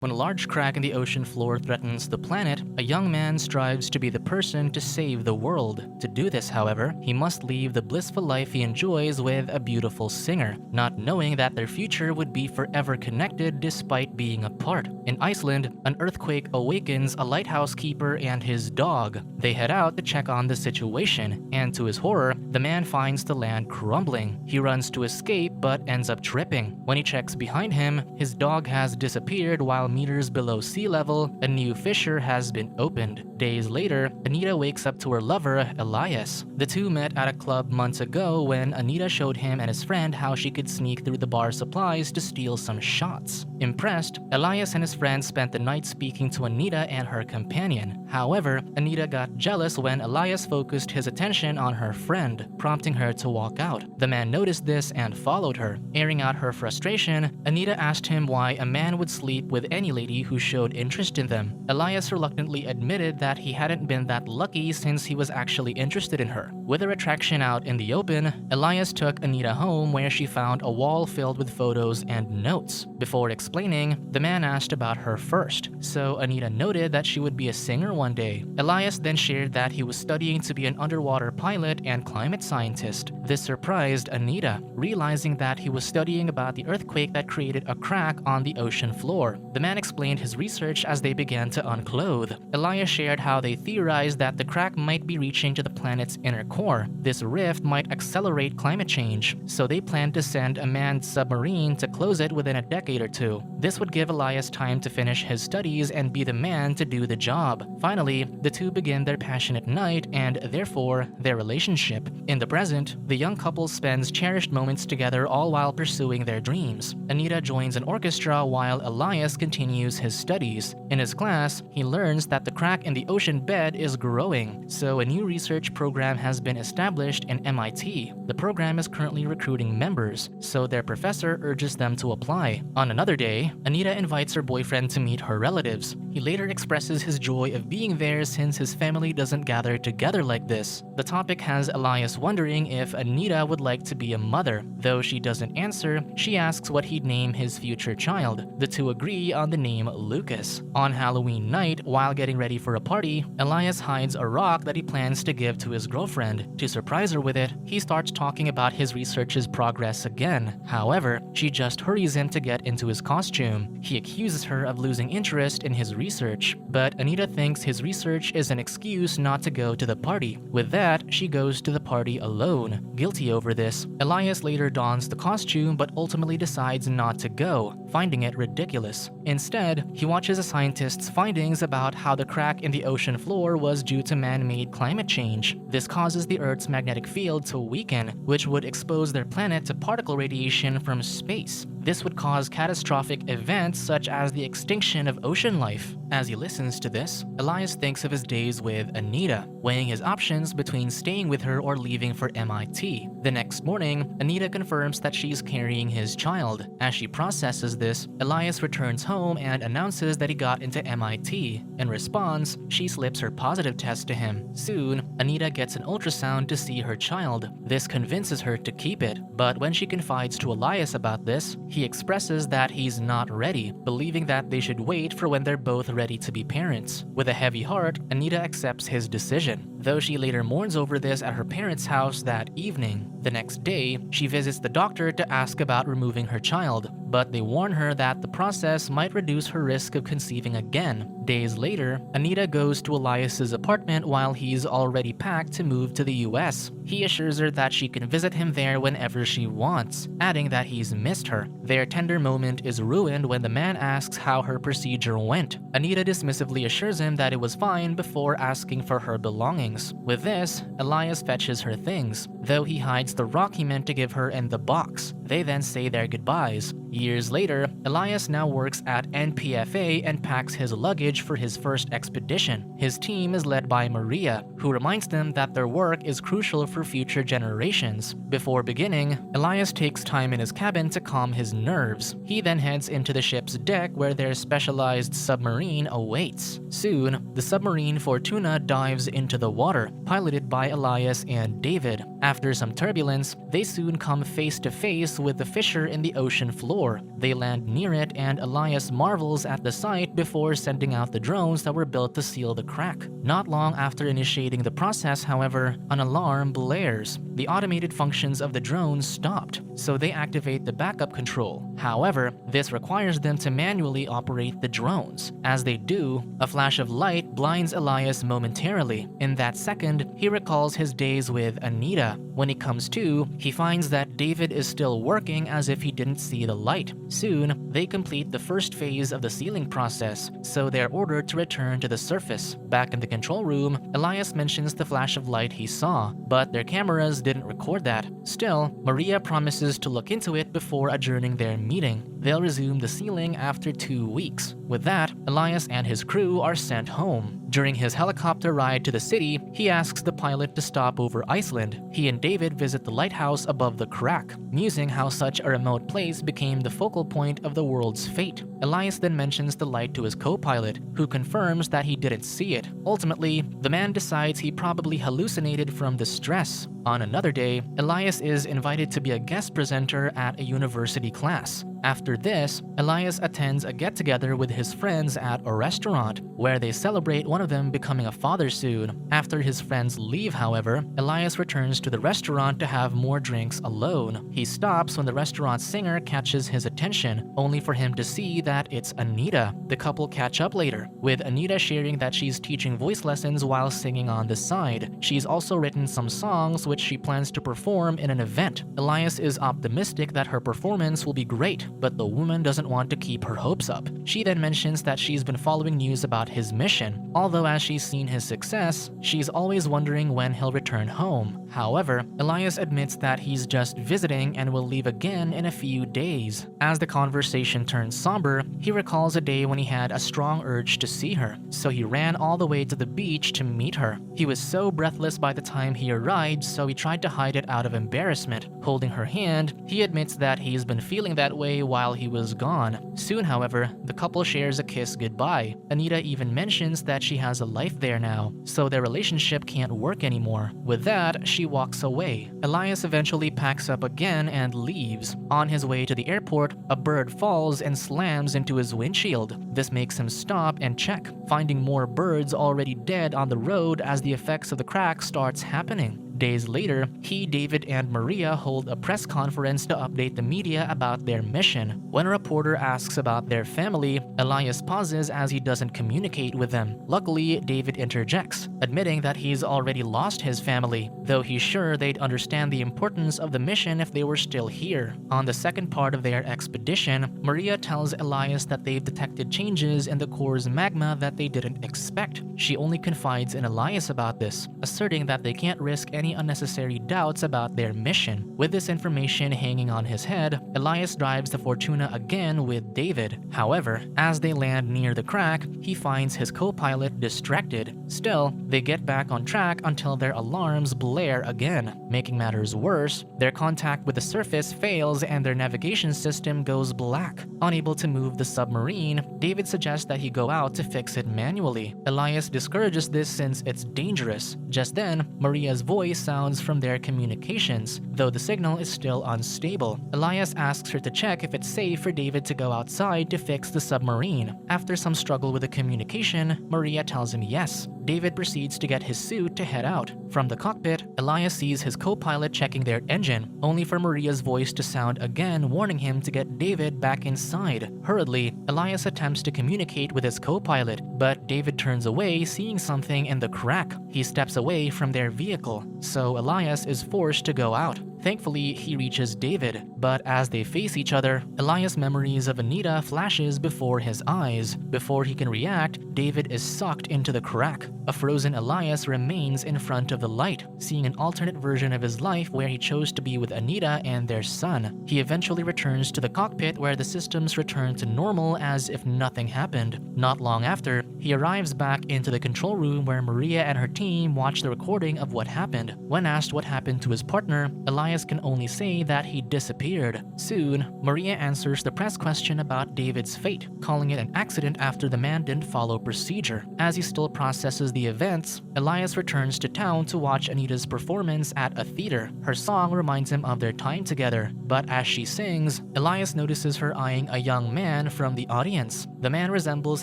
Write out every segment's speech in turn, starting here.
When a large crack in the ocean floor threatens the planet, a young man strives to be the person to save the world. To do this, however, he must leave the blissful life he enjoys with a beautiful singer, not knowing that their future would be forever connected despite being apart. In Iceland, an earthquake awakens a lighthouse keeper and his dog. They head out to check on the situation, and to his horror, the man finds the land crumbling. He runs to escape but ends up tripping. When he checks behind him, his dog has disappeared while meters below sea level, a new fissure has been opened. Days later, Anita wakes up to her lover, Elias. The two met at a club months ago when Anita showed him and his friend how she could sneak through the bar supplies to steal some shots. Impressed, Elias and his friend spent the night speaking to Anita and her companion. However, Anita got jealous when Elias focused his attention on her friend, prompting her to walk out. The man noticed this and followed her. Airing out her frustration, Anita asked him why a man would sleep with any lady who showed interest in them. Elias reluctantly admitted that he hadn't been that lucky since he was actually interested in her. With their attraction out in the open, Elias took Anita home where she found a wall filled with photos and notes. Before explaining, the man asked about her first, so Anita noted that she would be a singer one day. Elias then shared that he was studying to be an underwater pilot and climate scientist. This surprised Anita, realizing that he was studying about the earthquake that created a crack on the ocean floor. The man explained his research as they began to unclothe. Elias shared how they theorized that the crack might be reaching to the planet's inner core. This rift might accelerate climate change, so they planned to send a manned submarine to close it within a decade or two. This would give Elias time to finish his studies and be the man to do the job. Finally, the two begin their passionate night and, therefore, their relationship. In the present, the young couple spends cherished moments together all while pursuing their dreams. Anita joins an orchestra while Elias continues his studies. In his class, he learns that the crack in the ocean bed is growing, so a new research program has been established in MIT. The program is currently recruiting members, so their professor urges them to apply. On another day, Anita invites her boyfriend to meet her relatives. He later expresses his joy of being there since his family doesn't gather together like this. The topic has Elias wondering if Anita would like to be a mother. Though she doesn't answer, she asks what he'd name his future child. The two agree on the name Lucas. On Halloween night, while getting ready for a party, Elias hides a rock that he plans to give to his girlfriend. To surprise her with it, he starts talking about his research's progress again. However, she just hurries him to get into his costume. He accuses her of losing interest in his research, but Anita thinks his research is an excuse not to go to the party. With that, she goes to the party alone. Guilty over this, Elias later dons the costume but ultimately decides not to go, finding it ridiculous. Instead, he watches a scientist's findings about how the crack in the ocean floor was due to man-made climate change. This causes the Earth's magnetic field to weaken, which would expose their planet to particle radiation from space. This would cause catastrophic events such as the extinction of ocean life. As he listens to this, Elias thinks of his days with Anita, weighing his options between staying with her or leaving for MIT. The next morning, Anita confirms that she's carrying his child. As she processes this, Elias returns home and announces that he got into MIT. In response, she slips her positive test to him. Soon, Anita gets an ultrasound to see her child. This convinces her to keep it, but when she confides to Elias about this, he expresses that he's not ready, believing that they should wait for when they're both ready to be parents. With a heavy heart, Anita accepts his decision, though she later mourns over this at her parents' house that evening. The next day, she visits the doctor to ask about removing her child, but they warn her that the process might reduce her risk of conceiving again. Days later, Anita goes to Elias's apartment while he's already packed to move to the US. He assures her that she can visit him there whenever she wants, adding that he's missed her. Their tender moment is ruined when the man asks how her procedure went. Anita dismissively assures him that it was fine before asking for her belongings. With this, Elias fetches her things, though he hides the rock he meant to give her in the box. They then say their goodbyes. Years later, Elias now works at NPFA and packs his luggage for his first expedition. His team is led by Maria, who reminds them that their work is crucial for future generations. Before beginning, Elias takes time in his cabin to calm his nerves. He then heads into the ship's deck where their specialized submarine awaits. Soon, the submarine Fortuna dives into the water, piloted by Elias and David. After some turbulence, they soon come face to face with the fissure in the ocean floor. shore. They land near it and Elias marvels at the sight before sending out the drones that were built to seal the crack. Not long after initiating the process, however, an alarm blares. The automated functions of the drones stopped, so they activate the backup control. However, this requires them to manually operate the drones. As they do, a flash of light blinds Elias momentarily. In that second, he recalls his days with Anita. When he comes to, he finds that David is still working as if he didn't see the light. Soon, they complete the first phase of the sealing process, so they're ordered to return to the surface. Back in the control room, Elias mentions the flash of light he saw, but their cameras didn't record that. Still, Maria promises to look into it before adjourning their meeting. They'll resume the sealing after 2 weeks. With that, Elias and his crew are sent home. During his helicopter ride to the city, he asks the pilot to stop over Iceland. He and David visit the lighthouse above the crack, musing how such a remote place became the focal point of the world's fate. Elias then mentions the light to his co-pilot, who confirms that he didn't see it. Ultimately, the man decides he probably hallucinated from the stress. On another day, Elias is invited to be a guest presenter at a university class. After this, Elias attends a get-together with his friends at a restaurant, where they celebrate one of them becoming a father soon. After his friends leave, however, Elias returns to the restaurant to have more drinks alone. He stops when the restaurant singer catches his attention, only for him to see that it's Anita. The couple catch up later, with Anita sharing that she's teaching voice lessons while singing on the side. She's also written some songs which she plans to perform in an event. Elias is optimistic that her performance will be great, but the woman doesn't want to keep her hopes up. She then mentions that she's been following news about his mission. Although as she's seen his success, she's always wondering when he'll return home. However, Elias admits that he's just visiting and will leave again in a few days. As the conversation turns somber, he recalls a day when he had a strong urge to see her, so he ran all the way to the beach to meet her. He was so breathless by the time he arrived, so he tried to hide it out of embarrassment. Holding her hand, he admits that he's been feeling that way while he was gone. Soon, however, the couple shares a kiss goodbye. Anita even mentions that she has a life there now, so their relationship can't work anymore. With that, she walks away. Elias eventually packs up again and leaves. On his way to the airport, a bird falls and slams into his windshield. This makes him stop and check, finding more birds already dead on the road as the effects of the crack starts happening. Days later, he, David, and Maria hold a press conference to update the media about their mission. When a reporter asks about their family, Elias pauses as he doesn't communicate with them. Luckily, David interjects, admitting that he's already lost his family, though he's sure they'd understand the importance of the mission if they were still here. On the second part of their expedition, Maria tells Elias that they've detected changes in the core's magma that they didn't expect. She only confides in Elias about this, asserting that they can't risk any unnecessary doubts about their mission. With this information hanging on his head, Elias drives the Fortuna again with David. However, as they land near the crack, he finds his co-pilot distracted. Still, they get back on track until their alarms blare again. Making matters worse, their contact with the surface fails and their navigation system goes black. Unable to move the submarine, David suggests that he go out to fix it manually. Elias discourages this since it's dangerous. Just then, Maria's voice sounds from their communications, though the signal is still unstable. Elias asks her to check if it's safe for David to go outside to fix the submarine. After some struggle with the communication, Maria tells him yes. David proceeds to get his suit to head out. From the cockpit, Elias sees his co-pilot checking their engine, only for Maria's voice to sound again, warning him to get David back inside. Hurriedly, Elias attempts to communicate with his co-pilot, but David turns away, seeing something in the crack. He steps away from their vehicle, so Elias is forced to go out. Thankfully, he reaches David, but as they face each other, Elias' memories of Anita flashes before his eyes. Before he can react, David is sucked into the crack. A frozen Elias remains in front of the light, seeing an alternate version of his life where he chose to be with Anita and their son. He eventually returns to the cockpit where the systems return to normal as if nothing happened. Not long after, he arrives back into the control room where Maria and her team watch the recording of what happened. When asked what happened to his partner, Elias Elias can only say that he disappeared. Soon, Maria answers the press question about David's fate, calling it an accident after the man didn't follow procedure. As he still processes the events, Elias returns to town to watch Anita's performance at a theater. Her song reminds him of their time together, but as she sings, Elias notices her eyeing a young man from the audience. The man resembles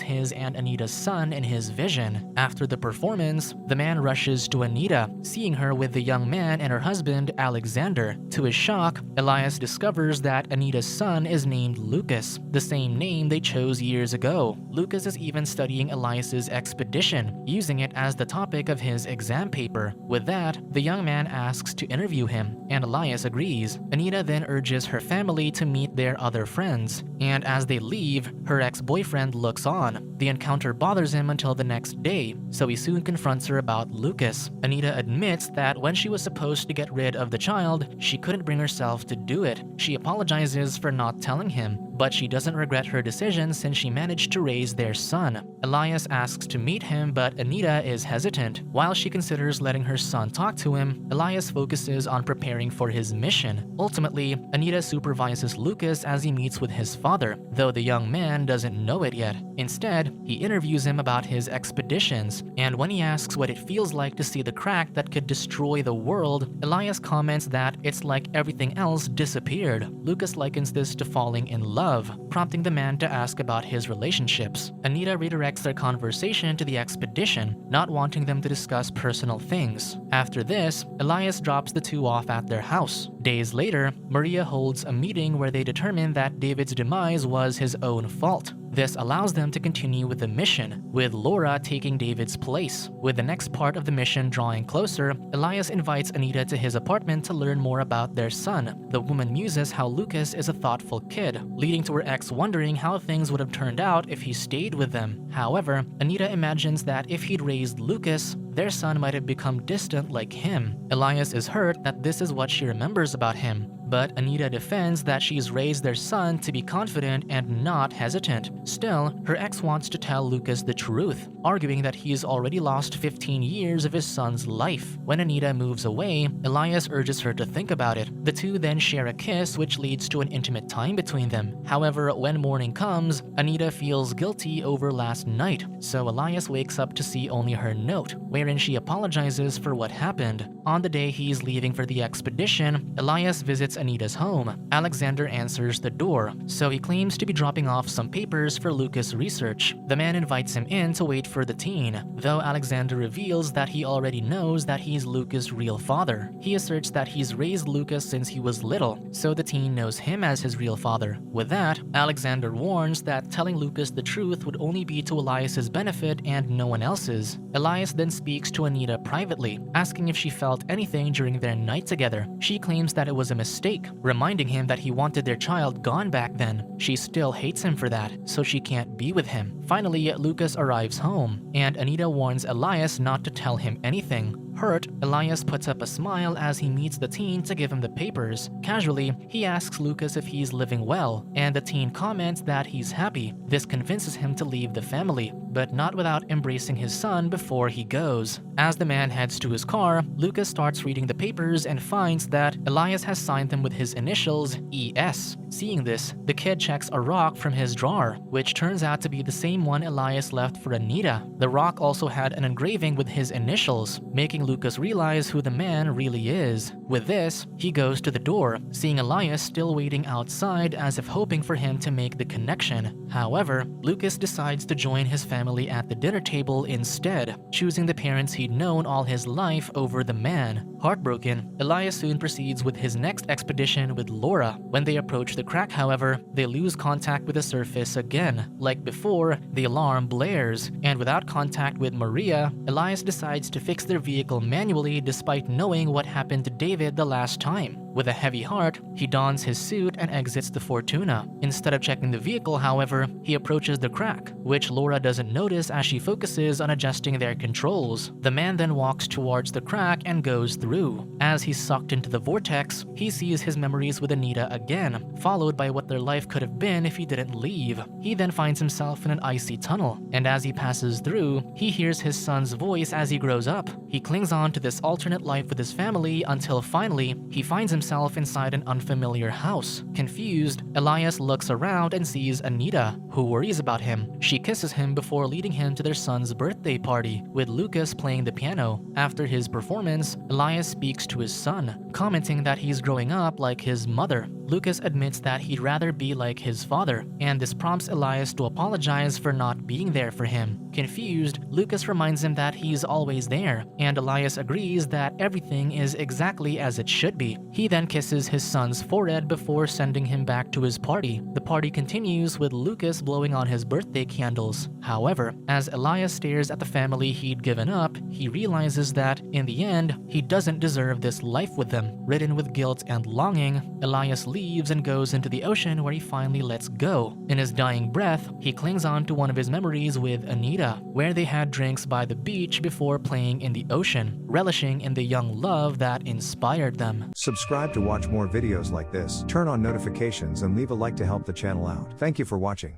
his and Anita's son in his vision. After the performance, the man rushes to Anita, seeing her with the young man and her husband, Alexander. To his shock, Elias discovers that Anita's son is named Lucas, the same name they chose years ago. Lucas is even studying Elias's expedition, using it as the topic of his exam paper. With that, the young man asks to interview him, and Elias agrees. Anita then urges her family to meet their other friends, and as they leave, her ex-boyfriend looks on. The encounter bothers him until the next day, so he soon confronts her about Lucas. Anita admits that when she was supposed to get rid of the child, she couldn't bring herself to do it. She apologizes for not telling him, but she doesn't regret her decision since she managed to raise their son. Elias asks to meet him, but Anita is hesitant. While she considers letting her son talk to him, Elias focuses on preparing for his mission. Ultimately, Anita supervises Lucas as he meets with his father, though the young man doesn't know it yet. Instead, he interviews him about his expeditions, and when he asks what it feels like to see the crack that could destroy the world, Elias comments that it's like everything else disappeared. Lucas likens this to falling in love, prompting the man to ask about his relationships. Anita redirects their conversation to the expedition, not wanting them to discuss personal things. After this, Elias drops the two off at their house. Days later, Maria holds a meeting where they determine that David's demise was his own fault. This allows them to continue with the mission, with Laura taking David's place. With the next part of the mission drawing closer, Elias invites Anita to his apartment to learn more about their son. The woman muses how Lucas is a thoughtful kid, leading to her ex wondering how things would have turned out if he stayed with them. However, Anita imagines that if he'd raised Lucas, their son might have become distant like him. Elias is hurt that this is what she remembers about him, but Anita defends that she's raised their son to be confident and not hesitant. Still, her ex wants to tell Lucas the truth, arguing that he's already lost 15 years of his son's life. When Anita moves away, Elias urges her to think about it. The two then share a kiss, which leads to an intimate time between them. However, when morning comes, Anita feels guilty over last night, so Elias wakes up to see only her note, wherein she apologizes for what happened. On the day he's leaving for the expedition, Elias visits Anita's home. Alexander answers the door, so he claims to be dropping off some papers for Lucas' research. The man invites him in to wait for the teen, though Alexander reveals that he already knows that he's Lucas' real father. He asserts that he's raised Lucas since he was little, so the teen knows him as his real father. With that, Alexander warns that telling Lucas the truth would only be to Elias's benefit and no one else's. Elias then speaks to Anita privately, asking if she felt anything during their night together. She claims that it was a mistake, reminding him that he wanted their child gone back then. She still hates him for that, so she can't be with him. Finally, Lucas arrives home, and Anita warns Elias not to tell him anything. Hurt, Elias puts up a smile as he meets the teen to give him the papers. Casually, he asks Lucas if he's living well, and the teen comments that he's happy. This convinces him to leave the family, but not without embracing his son before he goes. As the man heads to his car, Lucas starts reading the papers and finds that Elias has signed them with his initials, ES. Seeing this, the kid checks a rock from his drawer, which turns out to be the same one Elias left for Anita. The rock also had an engraving with his initials, making Lucas realize who the man really is. With this, he goes to the door, seeing Elias still waiting outside as if hoping for him to make the connection. However, Lucas decides to join his family at the dinner table instead, choosing the parents he'd known all his life over the man. Heartbroken, Elias soon proceeds with his next expedition with Laura. When they approach the crack, however, they lose contact with the surface again. Like before, the alarm blares, and without contact with Maria, Elias decides to fix their vehicle manually despite knowing what happened to David the last time. With a heavy heart, he dons his suit and exits the Fortuna. Instead of checking the vehicle, however, he approaches the crack, which Laura doesn't notice as she focuses on adjusting their controls. The man then walks towards the crack and goes through. As he's sucked into the vortex, he sees his memories with Anita again, followed by what their life could have been if he didn't leave. He then finds himself in an icy tunnel, and as he passes through, he hears his son's voice as he grows up. He clings on to this alternate life with his family until finally, he finds himself himself inside an unfamiliar house. Confused, Elias looks around and sees Anita, who worries about him. She kisses him before leading him to their son's birthday party, with Lucas playing the piano. After his performance, Elias speaks to his son, commenting that he's growing up like his mother. Lucas admits that he'd rather be like his father, and this prompts Elias to apologize for not being there for him. Confused, Lucas reminds him that he's always there, and Elias agrees that everything is exactly as it should be. He then kisses his son's forehead before sending him back to his party. The party continues with Lucas blowing on his birthday candles. However, as Elias stares at the family he'd given up, he realizes that, in the end, he doesn't deserve this life with them. Ridden with guilt and longing, Elias leaves and goes into the ocean, where he finally lets go. In his dying breath, he clings on to one of his memories with Anita, where they had drinks by the beach before playing in the ocean, relishing in the young love that inspired them. Subscribe to watch more videos like this, turn on notifications and leave a like to help the channel out. Thank you for watching.